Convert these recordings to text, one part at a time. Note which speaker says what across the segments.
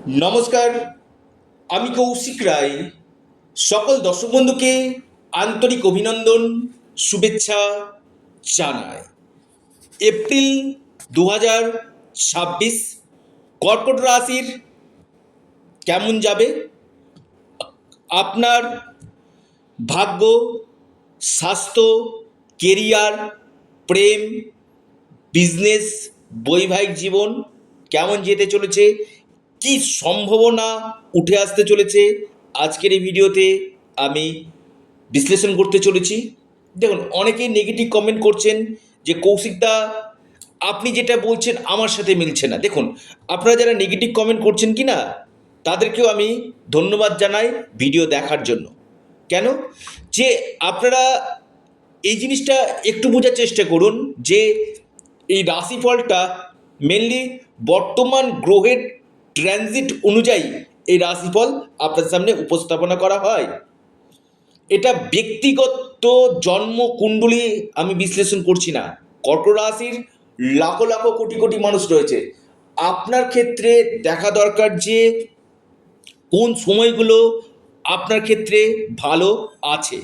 Speaker 1: নমস্কার, আমি কৌশিক রায়। সকল দর্শক বন্ধুকে আন্তরিক অভিনন্দন, শুভেচ্ছা জানাই। এপ্রিল 2026 কর্কট রাশির কেমন যাবে? আপনার ভাগ্য, স্বাস্থ্য, কেরিয়ার, প্রেম, বিজনেস, বৈবাহিক জীবন কেমন যেতে চলেছে, কি সম্ভাবনা উঠে আসতে চলেছে, আজকের এই ভিডিওতে আমি বিশ্লেষণ করতে চলেছি। দেখুন, অনেকেই নেগেটিভ কমেন্ট করছেন যে কৌশিকদা আপনি যেটা বলছেন আমার সাথে মিলছে না। দেখুন, আপনারা যারা নেগেটিভ কমেন্ট করছেন কি না, তাদেরকেও আমি ধন্যবাদ জানাই ভিডিও দেখার জন্য। কেন? যে আপনারা এই জিনিসটা একটু বোঝার চেষ্টা করুন যে এই রাশিফলটা মেনলি বর্তমান গ্রহের ট্রানজিট অনুযায়ী এই রাশিফল আপনার সামনে উপস্থাপনা করা হয়। এটা ব্যক্তিগত জন্ম কুণ্ডলী আমি বিশ্লেষণ করছি না। কর্কট রাশির লাখো লাখো কোটি কোটি মানুষ রয়েছে। আপনার ক্ষেত্রে দেখা দরকার যে কোন সময়গুলো আপনার ক্ষেত্রে ভালো আছে,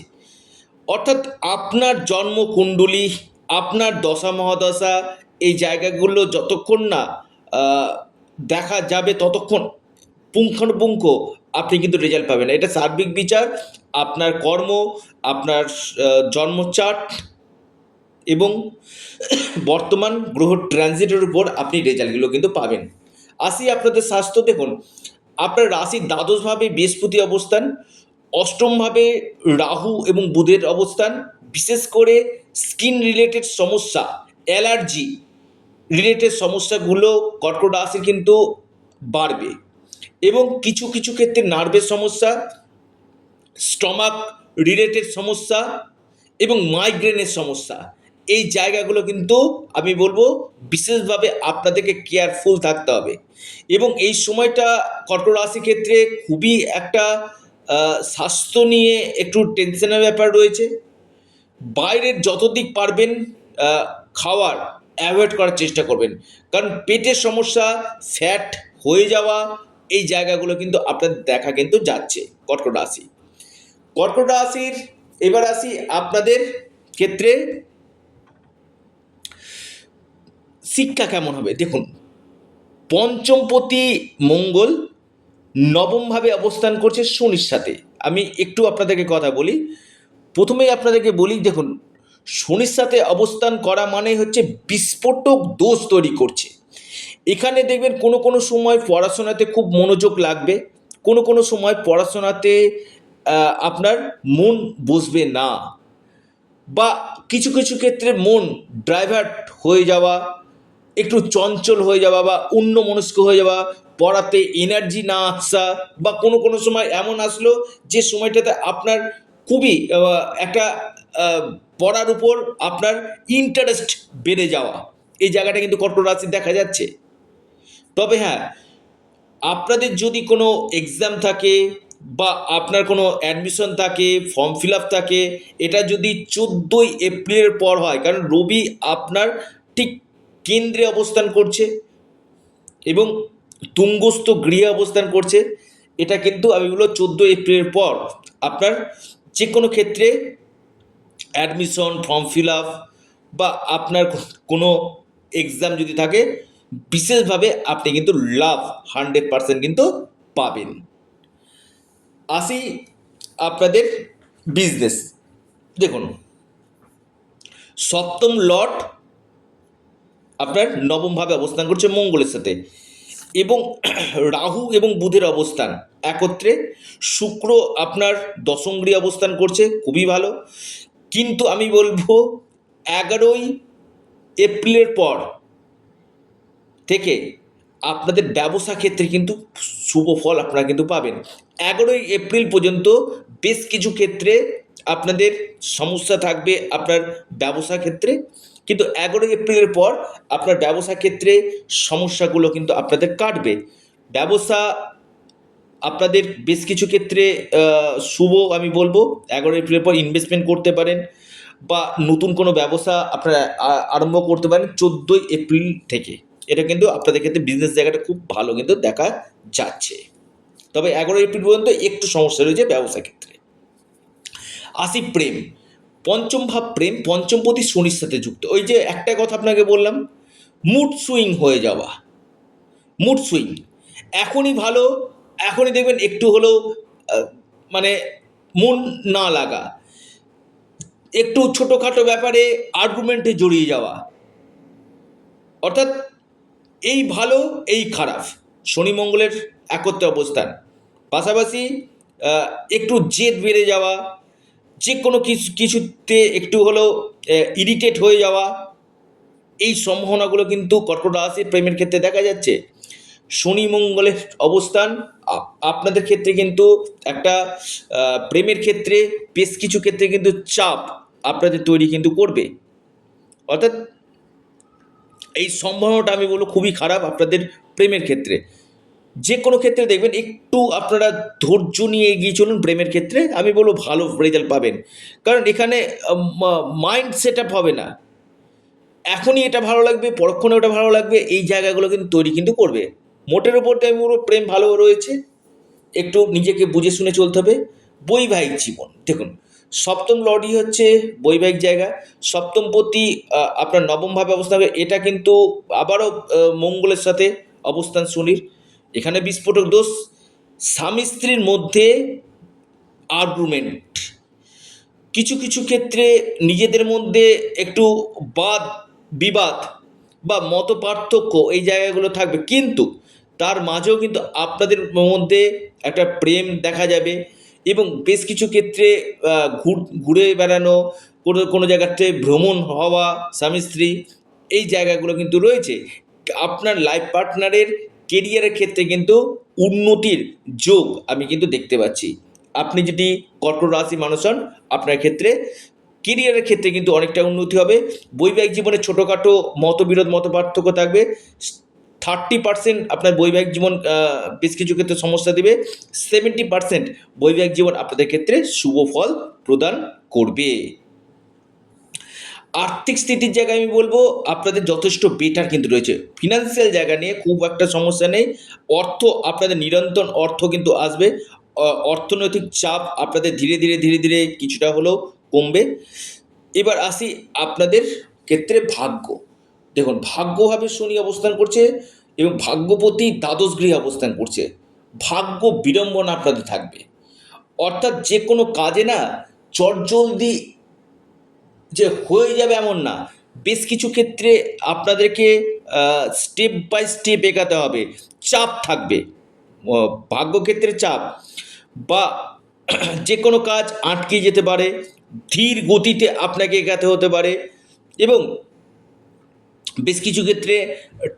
Speaker 1: অর্থাৎ আপনার জন্মকুণ্ডলী, আপনার দশা মহাদশা, এই জায়গাগুলো যতক্ষণ না আহ, দেখা যাবে ততক্ষণ পুঙ্খানুপুঙ্খ আপনি কিন্তু রেজাল্ট পাবেন না। এটা সার্বিক বিচার। আপনার কর্ম, আপনার জন্ম চার্ট এবং বর্তমান গ্রহ ট্রানজিটের উপর আপনি রেজাল্টগুলো কিন্তু পাবেন। আসি আপনাদের স্বাস্থ্য। দেখুন, আপনার রাশির দ্বাদশভাবে বৃহস্পতি অবস্থান, অষ্টমভাবে রাহু এবং বুধের অবস্থান। বিশেষ করে স্কিন রিলেটেড সমস্যা, অ্যালার্জি রিলেটেড সমস্যাগুলো কর্কট রাশির কিন্তু বাড়বে। এবং কিছু কিছু ক্ষেত্রে নার্ভের সমস্যা, স্টমাক রিলেটেড সমস্যা এবং মাইগ্রেনের সমস্যা, এই জায়গাগুলো কিন্তু আমি বলবো বিশেষভাবে আপনাদেরকে কেয়ারফুল থাকতে হবে। এবং এই সময়টা কর্কট রাশির ক্ষেত্রে খুবই একটা স্বাস্থ্য নিয়ে একটু টেনশনের ব্যাপার রয়েছে। বাইরের যত দিক পারবেন খাওয়ার অ্যাভয়েড করার চেষ্টা করবেন, কারণ পেটের সমস্যা, ফ্যাট হয়ে যাওয়া, এই জায়গাগুলো কিন্তু আপনার দেখা কিন্তু যাচ্ছে কর্কট রাশি। কর্কট রাশির এবার আসি আপনাদের ক্ষেত্রে শিক্ষা কেমন হবে। দেখুন, পঞ্চমপতি মঙ্গল নবমভাবে অবস্থান করছে শনির সাথে। আমি একটু আপনাদেরকে কথা বলি, প্রথমেই আপনাদেরকে বলি, দেখুন শনির সাথে অবস্থান করা মানে হচ্ছে বিস্ফোরক দোষ তৈরি করছে। এখানে দেখবেন কোনো কোনো সময় পড়াশোনাতে খুব মনোযোগ লাগবে, কোনো কোনো সময় পড়াশোনাতে আপনার মন বসবে না, বা কিছু কিছু ক্ষেত্রে মন ডাইভার্ট হয়ে যাওয়া, একটু চঞ্চল হয়ে যাওয়া বা অন্যমনস্ক হয়ে যাওয়া, পড়াতে এনার্জি না আসা, বা কোনো কোনো সময় এমন আসলো যে সময়টাতে আপনার খুবই একটা পড়ার উপর আপনার ইন্টারেস্ট বেড়ে যাওয়া, এই জায়গাটা কিন্তু কর্কট রাশির দেখা যাচ্ছে। তবে হ্যাঁ, আপনাদের যদি কোনো এক্সাম থাকে বা আপনার কোনো অ্যাডমিশন থাকে, ফর্ম ফিল আপ থাকে, এটা যদি 14ই এপ্রিলের পর হয়, কারণ রবি আপনার ঠিক কেন্দ্রে অবস্থান করছে এবং তুঙ্গস্থ গৃহে অবস্থান করছে, এটা কিন্তু আমি বলবো 14 এপ্রিলের পর আপনার যে কোনো ক্ষেত্রে অ্যাডমিশন, ফর্ম ফিল আপ বা আপনার কোনো এক্সাম যদি থাকে, বিশেষভাবে আপনি কিন্তু লাভ 100% কিন্তু পাবেন। আসি আপনাদের বিজনেস। দেখুন, সপ্তম লর্ড আপনার নবমভাবে অবস্থান করছে মঙ্গলের সাথে, এবং রাহু এবং বুধের অবস্থান একত্রে। শুক্র আপনার দশম গৃহে অবস্থান করছে, খুবই ভালো। কিন্তু আমি বলবো 11ই এপ্রিলের পর থেকে আপনাদের ব্যবসা ক্ষেত্রে কিন্তু শুভ ফল আপনারা কিন্তু পাবেন। 11ই এপ্রিল পর্যন্ত বেশ কিছু ক্ষেত্রে আপনাদের সমস্যা থাকবে আপনার ব্যবসা ক্ষেত্রে, কিন্তু 11ই এপ্রিলের পর আপনার ব্যবসা ক্ষেত্রে সমস্যাগুলো কিন্তু আপনাদের কাটবে। ব্যবসা আপনাদের বেশ কিছু ক্ষেত্রে শুভ আমি বলবো। 11 এপ্রিলের পর ইনভেস্টমেন্ট করতে পারেন বা নতুন কোনো ব্যবসা আপনারা আরম্ভ করতে পারেন 14ই এপ্রিল থেকে। এটা কিন্তু আপনাদের ক্ষেত্রে বিজনেস জায়গাটা খুব ভালো কিন্তু দেখা যাচ্ছে। তবে 11 এপ্রিল পর্যন্ত একটু সমস্যা রয়েছে ব্যবসা ক্ষেত্রে। আসি প্রেম, পঞ্চম ভাব প্রেম, পঞ্চমপতি শনির সাথে যুক্ত। ওই যে একটা কথা আপনাকে বললাম, মুড সুইং হয়ে যাওয়া, মুড সুইং এখনই ভালো, এখনই দেখবেন একটু হলেও আহ, মানে মন না লাগা, একটু ছোটোখাটো ব্যাপারে আর্গুমেন্টে জড়িয়ে যাওয়া, অর্থাৎ এই ভালো এই খারাপ, শনি মঙ্গলের একত্রে অবস্থান, পাশাপাশি একটু জেদ বেড়ে যাওয়া, যে কোনো কিছুতে একটু হলেও ইরিটেট হয়ে যাওয়া, এই সম্ভাবনাগুলো কিন্তু কর্কট রাশির প্রেমের ক্ষেত্রে দেখা যাচ্ছে। শনি মঙ্গলের অবস্থান আপনাদের ক্ষেত্রে কিন্তু একটা প্রেমের ক্ষেত্রে বেশ কিছু ক্ষেত্রে কিন্তু চাপ আপনাদের তৈরি কিন্তু করবে, অর্থাৎ এই সম্ভাবনাটা আমি বলবো খুবই খারাপ আপনাদের প্রেমের ক্ষেত্রে। যে কোনো ক্ষেত্রে দেখবেন একটু আপনারা ধৈর্য নিয়ে এগিয়ে চলুন প্রেমের ক্ষেত্রে, আমি বলবো ভালো রেজাল্ট পাবেন। কারণ এখানে মাইন্ড সেট আপ হবে না, এখনই এটা ভালো লাগবে পরক্ষণে ওটা ভালো লাগবে, এই জায়গাগুলো কিন্তু তৈরি কিন্তু করবে। মোটের ওপর আমি বলবো প্রেম ভালো রয়েছে, একটু নিজেকে বুঝে শুনে চলতে হবে। বৈবাহিক জীবন দেখুন, সপ্তম লর্ডই হচ্ছে বৈবাহিক জায়গা, সপ্তমপতি আপনার নবমভাবে অবস্থান হবে, এটা কিন্তু আবারও মঙ্গলের সাথে অবস্থান শনির, এখানে বিস্ফোরক দোষ, স্বামী স্ত্রীর মধ্যে আর্গুমেন্ট, কিছু কিছু ক্ষেত্রে নিজেদের মধ্যে একটু বাদ বিবাদ বা মত পার্থক্য এই জায়গাগুলো থাকবে, কিন্তু তার মাঝেও কিন্তু আপনাদের মধ্যে একটা প্রেম দেখা যাবে। এবং বেশ কিছু ক্ষেত্রে ঘুরে বেড়ানো, কোনো কোনো জায়গাতে ভ্রমণ হওয়া স্বামী স্ত্রী, এই জায়গাগুলো কিন্তু রয়েছে। আপনার লাইফ পার্টনারের কেরিয়ারের ক্ষেত্রে কিন্তু উন্নতির যোগ আমি কিন্তু দেখতে পাচ্ছি। আপনি যদি কর্কট রাশি মানুষ হন, আপনার ক্ষেত্রে কেরিয়ারের ক্ষেত্রে কিন্তু অনেকটা উন্নতি হবে। বৈবাহিক জীবনে ছোটোখাটো মতবিরোধ মত পার্থক্য থাকবে, 30% আপনার বৈবাহিক জীবন বেশ কিছু ক্ষেত্রে সমস্যা দেবে, 70% বৈবাহিক জীবন আপনাদের ক্ষেত্রে শুভ ফল প্রদান করবে। আর্থিক স্থিতির জায়গায় আমি বলবো আপনাদের যথেষ্ট বেটার কিন্তু রয়েছে, ফিনান্সিয়াল জায়গা নিয়ে খুব একটা সমস্যা নেই। অর্থ আপনাদের নিরন্তর অর্থ কিন্তু আসবে, অর্থনৈতিক চাপ আপনাদের ধীরে ধীরে ধীরে ধীরে কিছুটা হলেও কমবে। এবার আসি আপনাদের ক্ষেত্রে ভাগ্য, দেখুন ভাগ্যভাবে শনি অবস্থান করছে এবং ভাগ্যপতি দ্বাদশ গৃহে অবস্থান করছে, ভাগ্য বিড়ম্বনা আপনাদের থাকবে, অর্থাৎ যে কোনো কাজে না চটজলদি যে হয়ে যাবে এমন না, বেশ কিছু ক্ষেত্রে আপনাদেরকে স্টেপ বাই স্টেপ এগাতে হবে, চাপ থাকবে, ভাগ্যক্ষেত্রে চাপ, বা যে কোনো কাজ আটকে যেতে পারে, ধীর গতিতে আপনাকে এগাতে হতে পারে, এবং বেশ কিছু ক্ষেত্রে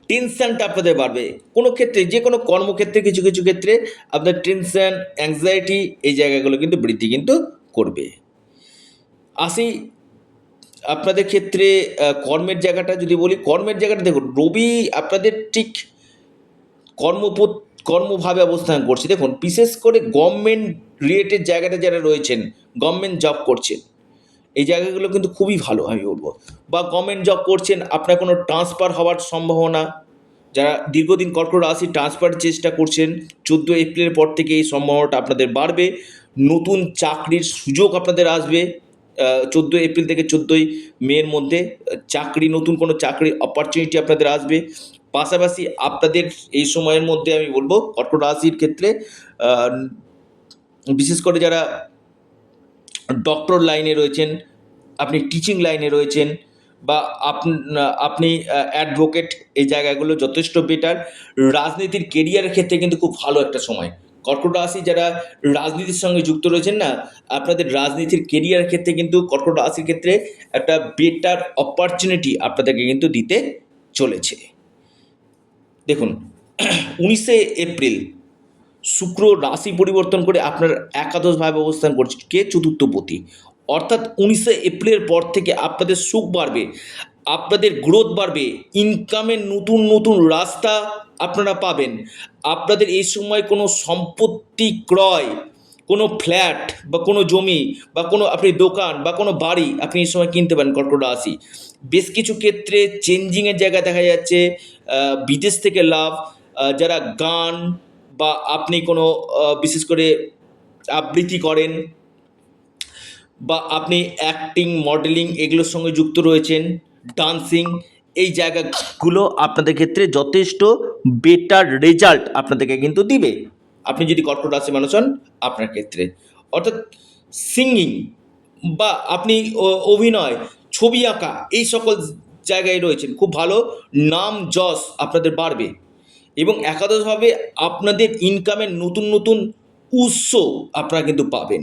Speaker 1: টেনশানটা আপনাদের বাড়বে, কোনো ক্ষেত্রে যে কোনো কর্মক্ষেত্রে কিছু কিছু ক্ষেত্রে আপনার টেনশান অ্যাংজাইটি এই জায়গাগুলো কিন্তু বৃদ্ধি কিন্তু করবে। আসি আপনাদের ক্ষেত্রে কর্মের জায়গাটা যদি বলি, কর্মের জায়গাটা দেখুন রবি আপনাদের ঠিক কর্মভাবে অবস্থান করছে, দেখুন বিশেষ করে গভর্নমেন্ট রিলেটেড জায়গাটা যারা রয়েছেন, গভর্নমেন্ট জব করছেন, এই জায়গাগুলো কিন্তু খুবই ভালো আমি বলবো, বা গভর্নমেন্ট জব করছেন আপনার কোনো ট্রান্সফার হওয়ার সম্ভাবনা, যারা দীর্ঘদিন কর্কট রাশি ট্রান্সফারের চেষ্টা করছেন 14 এপ্রিলের পর থেকে এই সম্ভাবনাটা আপনাদের বাড়বে, নতুন চাকরির সুযোগ আপনাদের আসবে 14 এপ্রিল থেকে 14ই মের মধ্যে, চাকরি নতুন কোনো চাকরির অপরচুনিটি আপনাদের আসবে। পাশাপাশি আপনাদের এই সময়ের মধ্যে আমি বলবো কর্কট রাশির ক্ষেত্রে বিশেষ করে যারা ডক্টর লাইনে রয়েছেন, আপনি টিচিং লাইনে রয়েছেন, বা আপনি অ্যাডভোকেট, এই জায়গাগুলো যথেষ্ট বেটার। রাজনীতির কেরিয়ারের ক্ষেত্রে কিন্তু খুব ভালো একটা সময়, কর্কট রাশি যারা রাজনীতির সঙ্গে যুক্ত রয়েছেন না, আপনাদের রাজনীতির কেরিয়ারের ক্ষেত্রে কিন্তু কর্কট রাশির ক্ষেত্রে একটা বেটার অপরচুনিটি আপনাদেরকে কিন্তু দিতে চলেছে। দেখুন 19 এপ্রিল শুক্র রাশি পরিবর্তন করে আপনার একাদশভাবে অবস্থান করছে, কে চতুর্থপতি, অর্থাৎ 19 এপ্রিলের পর থেকে আপনাদের সুখ বাড়বে, আপনাদের গ্রোথ বাড়বে, ইনকামের নতুন নতুন রাস্তা আপনারা পাবেন। আপনাদের এই সময় কোনো সম্পত্তি ক্রয়, কোনো ফ্ল্যাট বা কোনো জমি বা কোনো আপনি দোকান বা কোনো বাড়ি আপনি এই সময় কিনতে পারেন কর্কট রাশি। বেশ কিছু ক্ষেত্রে চেঞ্জিংয়ের জায়গা দেখা যাচ্ছে, বিদেশ থেকে লাভ, যারা গান বা আপনি কোনো বিশেষ করে আবৃত্তি করেন বা আপনি অ্যাক্টিং মডেলিং এগুলোর সঙ্গে যুক্ত রয়েছেন, ডান্সিং, এই জায়গাগুলো আপনাদের ক্ষেত্রে যথেষ্ট বেটার রেজাল্ট আপনাদেরকে কিন্তু দিবে আপনি যদি কর্কট রাশি মানুষ হন আপনার ক্ষেত্রে। অর্থাৎ সিঙ্গিং বা আপনি অভিনয়, ছবি আঁকা, এই সকল জায়গায় রয়েছেন, খুব ভালো নাম যশ আপনাদের বাড়বে এবং একাদশভাবে আপনাদের ইনকামের নতুন নতুন উৎস আপনারা কিন্তু পাবেন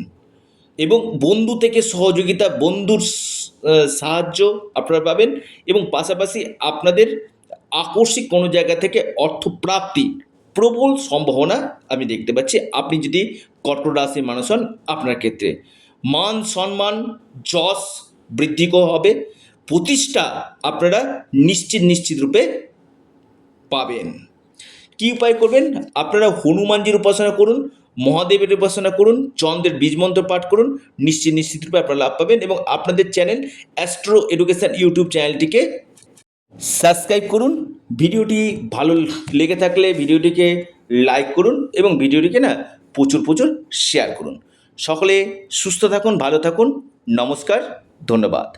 Speaker 1: এবং বন্ধু থেকে সহযোগিতা, বন্ধুর সাহায্য আপনারা পাবেন এবং পাশাপাশি আপনাদের আকস্মিক কোনো জায়গা থেকে অর্থপ্রাপ্তি প্রবল সম্ভাবনা আমি দেখতে পাচ্ছি আপনি যদি কর্কট রাশির মানুষ হন আপনার ক্ষেত্রে। মান সম্মান যশ বৃদ্ধি হবে, প্রতিষ্ঠা আপনারা নিশ্চিত রূপে পাবেন। কী উপায় করবেন? আপনারা হনুমানজির উপাসনা করুন, মহাদেবের উপাসনা করুন, চন্দ্রের বীজমন্ত্র পাঠ করুন, নিশ্চিত রূপে আপনারা লাভ পাবেন এবং আপনাদের চ্যানেল অ্যাস্ট্রো এডুকেশন ইউটিউব চ্যানেলটিকে সাবস্ক্রাইব করুন। ভিডিওটি ভালো লেগে থাকলে ভিডিওটিকে লাইক করুন এবং ভিডিওটিকে না প্রচুর শেয়ার করুন। সকলে সুস্থ থাকুন, ভালো থাকুন, নমস্কার, ধন্যবাদ।